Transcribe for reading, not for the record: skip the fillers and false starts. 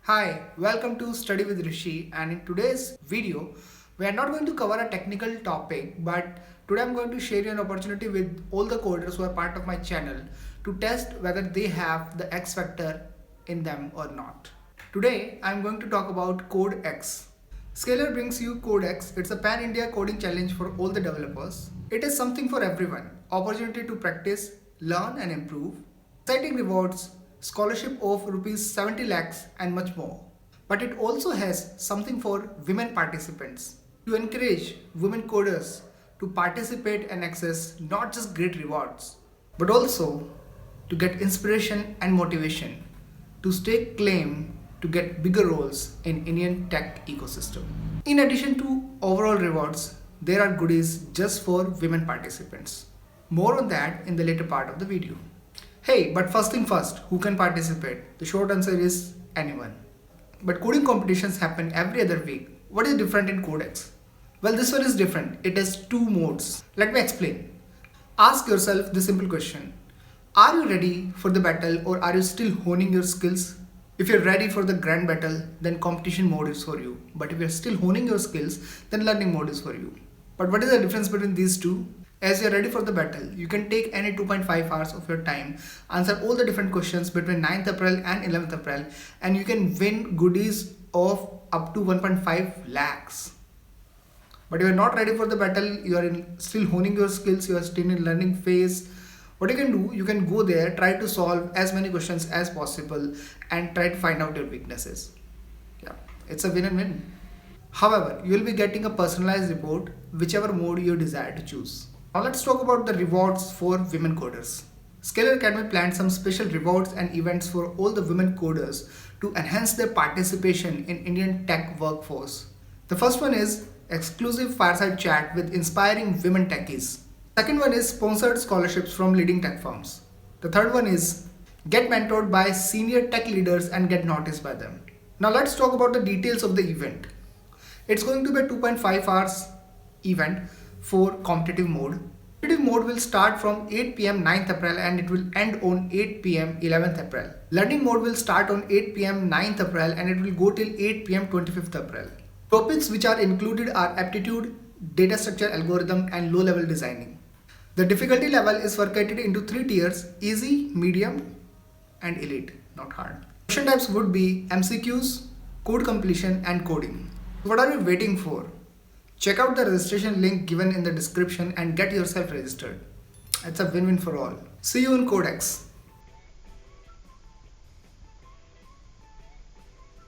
Hi, welcome to Study with Rishi, and in today's video we are not going to cover a technical topic, but today I'm going to share you an opportunity with all the coders who are part of my channel to test whether they have the X factor in them or not. Today I'm going to talk about CodeX. Scalar brings you CodeX. It's a pan-India coding challenge for all the developers. It is something for everyone. Opportunity to practice, learn and improve. Exciting rewards, scholarship of rupees 70 lakhs and much more. But it also has something for women participants to encourage women coders to participate and access not just great rewards, but also to get inspiration and motivation to stake claim to get bigger roles in Indian tech ecosystem. In addition to overall rewards, there are goodies just for women participants. More on that in the later part of the video. Hey, but first thing first, who can participate? The short answer is anyone. But coding competitions happen every other week. What is different in Codex? Well, this one is different. It has two modes. Let me explain. Ask yourself the simple question. Are you ready for the battle or are you still honing your skills? If you're ready for the grand battle, then competition mode is for you. But if you're still honing your skills, then learning mode is for you. But what is the difference between these two? As you're ready for the battle, you can take any 2.5 hours of your time, answer all the different questions between 9th April and 11th April, and you can win goodies of up to 1.5 lakhs. But if you're not ready for the battle, you are still honing your skills, you are still in learning phase. What you can do, you can go there, try to solve as many questions as possible and try to find out your weaknesses. Yeah, it's a win and win. However, you will be getting a personalized report, whichever mode you desire to choose. Now let's talk about the rewards for women coders. Scalar Academy planned some special rewards and events for all the women coders to enhance their participation in Indian tech workforce. The first one is exclusive fireside chat with inspiring women techies. Second one is sponsored scholarships from leading tech firms. The third one is get mentored by senior tech leaders and get noticed by them. Now let's talk about the details of the event. It's going to be a 2.5 hours event for competitive mode. Competitive mode will start from 8 pm 9th April and it will end on 8 pm 11th April. Learning mode will start on 8 pm 9th April and it will go till 8 pm 25th April. Topics which are included are aptitude, data structure algorithm and low level designing. The difficulty level is formatted into 3 tiers: easy, medium and elite, not hard. Question types would be MCQs, code completion and coding. What are you waiting for? Check out the registration link given in the description and get yourself registered. It's a win-win for all. See you in Codex.